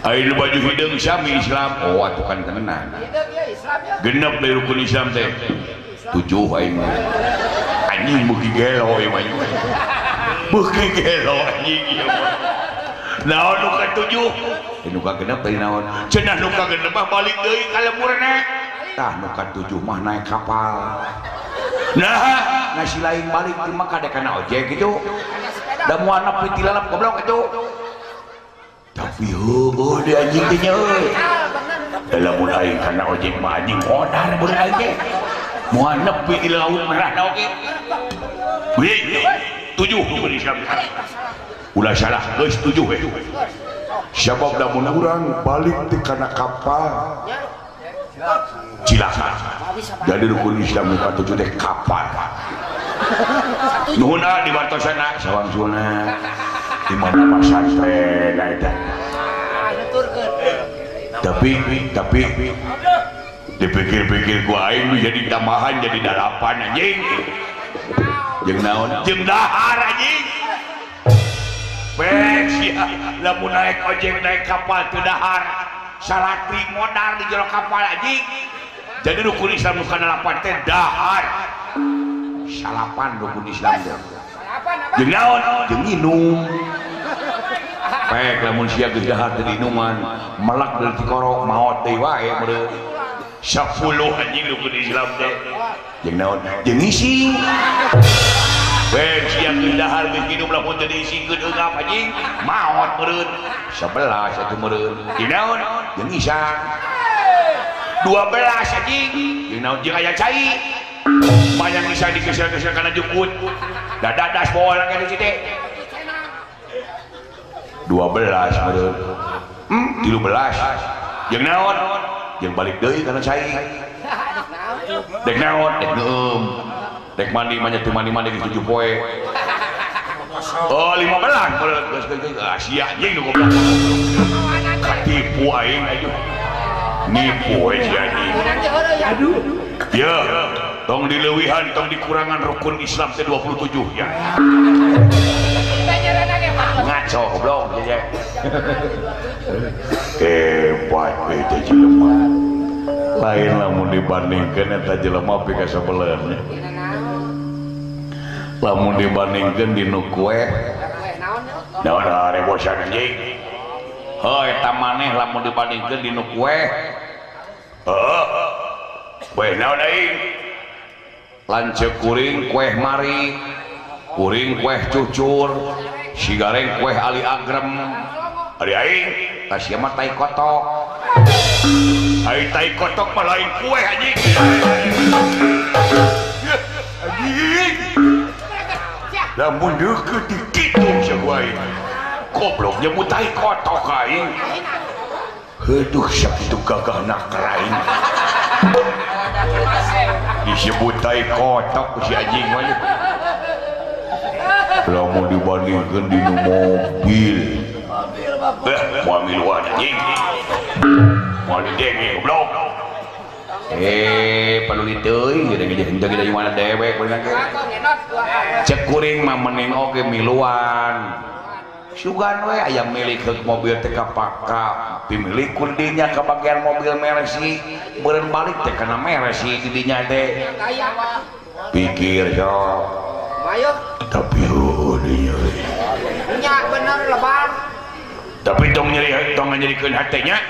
aya nu baju hideung sami Islam oh atuh kan tenan hideung ya Islam ya genep dari rukun Islam teh 7 aing anjing beuki gelo ieu mah beuki gelo anjing ieu naon nu ka-7 nu ka-6 teh naon cenah nu ka-6 mah balik deui ka lemurna tah nu ka-7 mah naik kapal nah si lain balik di Mekah dek kana ojek gitu da moal nepi ti lalap goblok itu tapi heueuh de anjing teh nya euy lamun aing kana ojek mah anjing modar mun aing teh moal nepi di laut merah da oge 7 rukun Islam ulah salah geus 7 we sabab lamun urang balik teh kana kapal cilaka jadi rukun Islam nu ka-7 teh kapal nuhun di wartosana sawangsuna di mana pesantren eta tapi dipikir-pikir ku aing jadi tambahan jadi 8 anjing jeung naon jeung dahar anjing bek sia lamun naik ojek naik kapal teu dahar salatri modal di jero kapal anjing jadi rukun Islam nu kana 8 teh dahar salapan rukun Islam teh jeung naon jeung minum baik lamun sia geus dahar teu inuman melak deui ti korok maot deui wae meureun 10 anjing rukun Islam teh jeung naon jeung ngisi baik sia geus dahar geus minum lamun teu diisingkeun eungap anjing maot meureun 11 atuh meureun jeung naon jeung isang 12 anjing jeung naon jeung aya cai banyak bisa digeser-geser karena jukut dadas bawa lagi di situ 12 meureun 13 jeung naon jeung balik deui kana cai dek naon dek neum dek mandi mah teu mandi geus 7 poe oh 15 meureun geus sia anjing nu goblok katipu aing aduh nipu we si anjing aduh ya tong dileuwihan tong dikurangan rukun Islam teh 27 ya ngaco goblok ya hebat eta jelema lain lamun dibandingkeun eta jelema pi ka sabeuleurnya lamun dibandingkeun di nu kue naon rebosan anjing heuh eta maneh lamun dibandingkeun dinu kue kue naon aing lanceuk kuring kue mari kuring kue cucur sigareng kue ali agrem ari aing kasih mah tai kotok ai tai kotok mah lain kue anjing anjing lamun deukeut dikitung saguai goblok nyebut tai kotok aing heuduh sakitu gagahna keraing disebut tai kotok si anjing mah lamun dibandingkeun dinu mobil mobil luar anjing mobil denge goblok perlu diteuing gede-gede kita di mana dewek bener cek kuring mah mending oge miluan sugan we aya milik mobil teh kapaka pimilik kundinya ke bagian mobil meresi beureun balik teh kana meresi di dinya teh pikir yo tapi dinya nya bener lebar tapi tong nyerikeun hatenya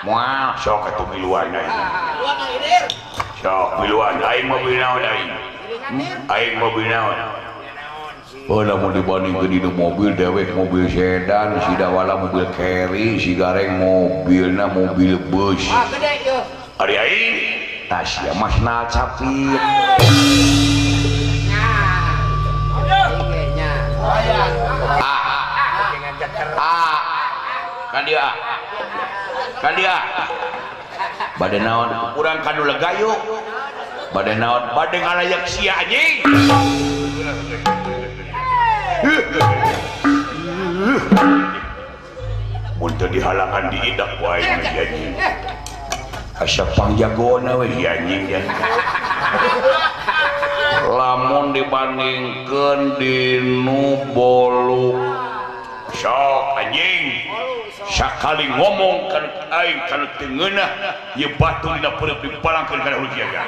moal sok atuh miluan aing sok miluan aing mobil naon aing mobil naon lamun dibandingkeun dinu mobil dewek mobil sedan si dawala mobil carry si gareng mobilna mobil bus gede yeuh ari aing tah sia mah nal capit kan dia bade naon urang kanu legayu bade naon bade ngalayak sia anjing mun teu dihalangan diidak wae anjing asa pangjagona we anjing ya lamun dibandingkeun dinu bolu sok anjing sakali ngomong kan aing kana teu ngeunah ieu batu dina peureup dipalangkeun kana hujiaga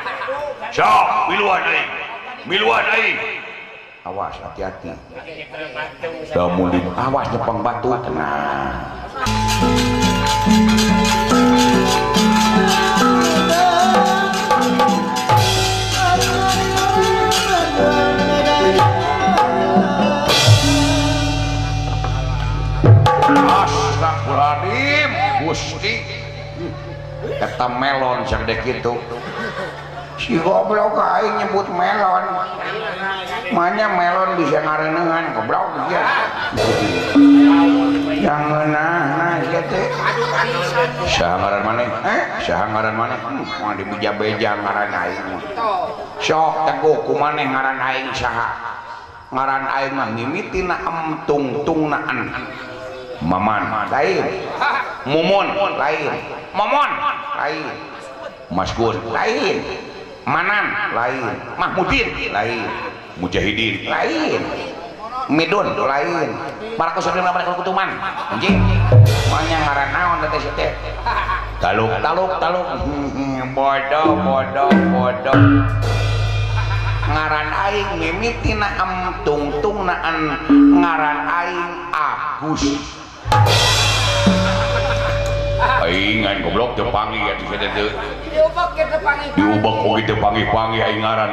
sok miluan aing awas hati-hati lamun awas nyepeng batu tenang Astagfirullahaladzim Gusti kata melon sagede kitu si goblok aing nyebut melon manya melon bisa ngareuneuhan goblok dia yang ngeunah ieu teh saha ngaran maneh saha ngaran maneh moal dibeja-beja ngaran aing sok teguh kumaneh ngaran aing saha ngaran aing mah mimitina emtung-tungnaan Maman lain Mumun lain Momon lain Masgun lain Manan lain Mahmudin lain Mujahidin lain Midun lain para kusadina para kutuman anjing manya ngaran naon teh teh taluk bodoh ngaran aing mimitina emtung-tungnaan ngaran aing Agus aing goblok teu panggih atuh sada teu diubek oge teu panggih-panggih aing ngaran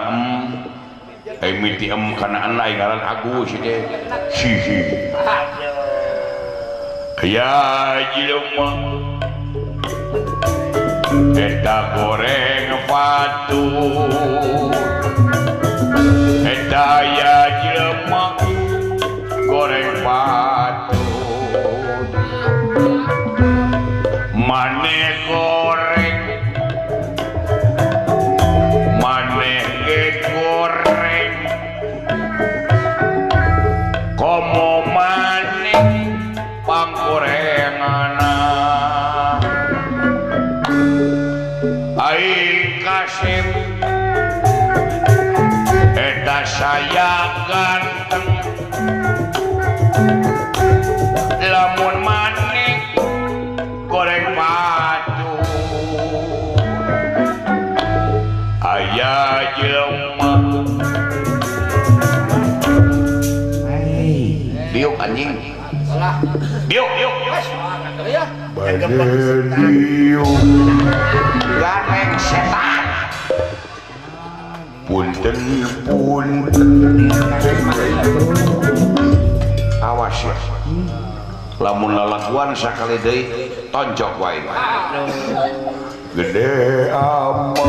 aing miti kana aing ngaran Agus teh hihi ya jelema eta goreng batu eta ya jelema goreng batu maneh goreng maneh goreng komo maneh panggorenganna aing kasih eta saya ganteng lamun maneh goreng batu aya jelema diuk anjing Yuk. Gareng setan. Punten. Awas ya. Lamun lalakuan sakali deui toncok wae. Gede amat.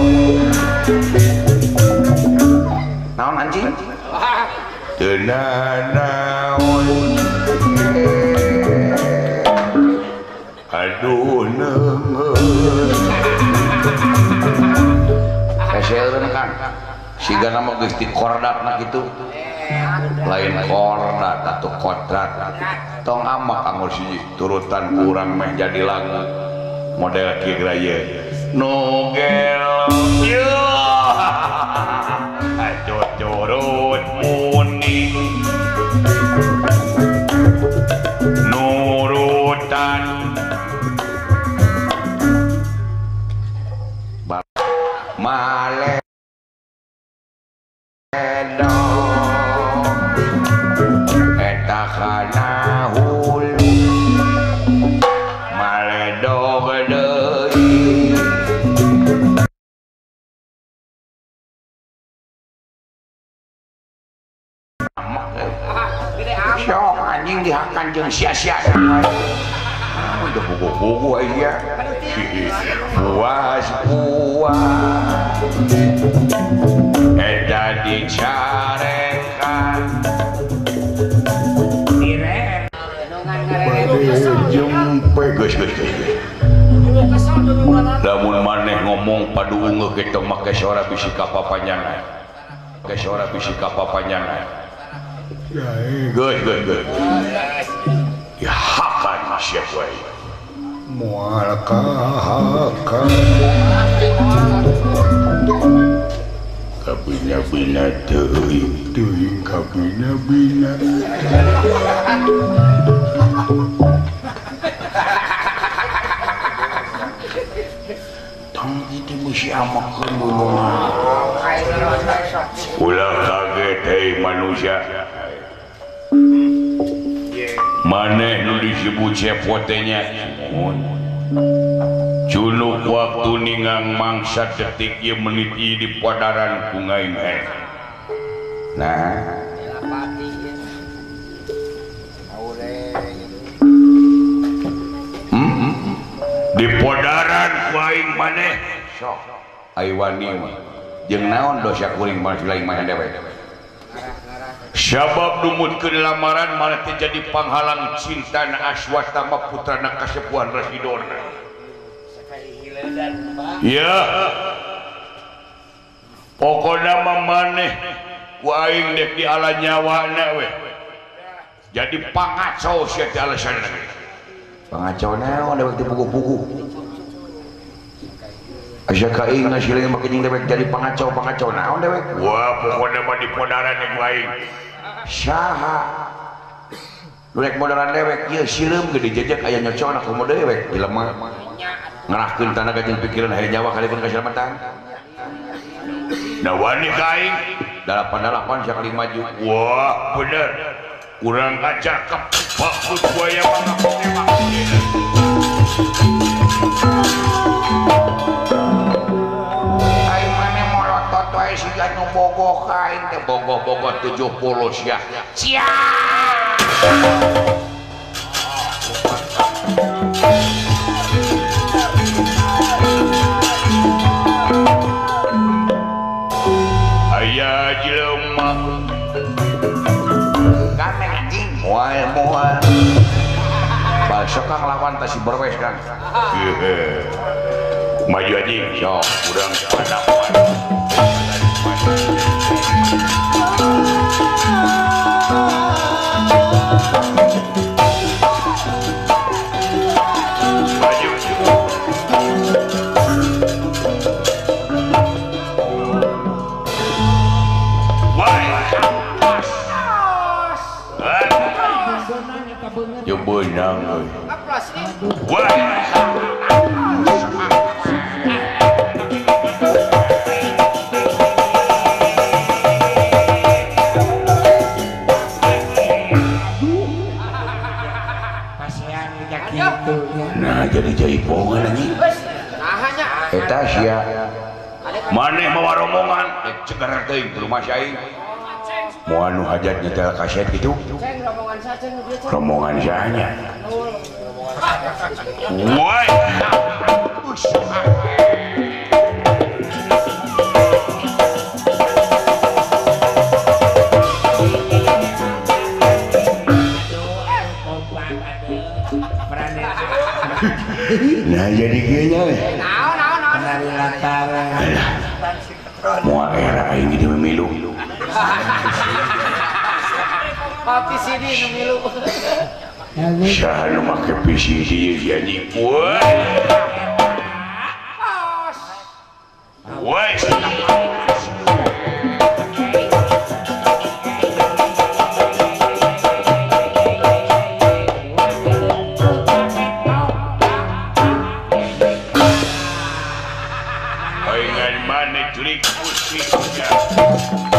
Naon anjing? Teu naon. Aduh neungeun. Eseureun Kang. Siga nama geus di kordakna kitu. Lain kordat atau kodrat. Tong amak anggur siji turutan kurang meh jadi lagu model kieu raya. Nugel yo. Ayo curut muni. Nurutan male eta kana hulu maledog deui sok anjing dihakan jeung sia-sia udah buku-buku aja puas eta dicarekan jempe geus lamun maneh ngomong paduungeuk kitu make suara bisi ka papanjangan geus ya hakan masyaf wae moal kahakan kabina-bina teuing kabina-bina tong itu musi amakeun ulah kaget hei manusia maneh nu disebut cepotenya culuk waktu ningang mangsa detik ieu menit ieu di podaran ku ngaing nah di podaran ku aing maneh sok ai wani jeung naon dosa kuring mah lain mah dewe sabab numutkeun lamaran malah teu jadi panghalang cintana Aswatama putrana kasepuhan Rasidona ya pokona mah maneh ku aing dek di ala nyawana we jadi pangacau sia teh alasanna pangacau naon dewek di buku-buku asa ka aing ngasileun make jeung dewek jadi pangacau naon dewek wah pokona mah di podaran yang lain saha nu rek modaran dewek ieu sileum ge dijejek aya nyocona ku dewek jelema ngarahkeun tanaga jeung pikiran hayang Jawa kalipun kasalamatan da wani ka aing 88 sakali maju wah bener urang kacakep bagus buaya mangga tembak aing mane molotot wae siga nu bogoh ka aing teh bogoh-bogoh 70 sia aya jelema gameng anjing moal basok kang lawan teh si berwes kan maju anjing sok urang padapan yo beunang euy wah bohongan anjing. Nahanya. Eta sia. Maneh mawa rombongan cegar teuing ke rumah Syai. Mau anu hajat nyetel kaset gitu. Ceng rombongan saja nu dia ceng. Rombongan sahanya. Woi. Nah jadi kayaknya Naon. Penari latar. mau era ini di memilu Kopi sini nu milu. saya nu make PCD jadi woi Aingan mana culik musik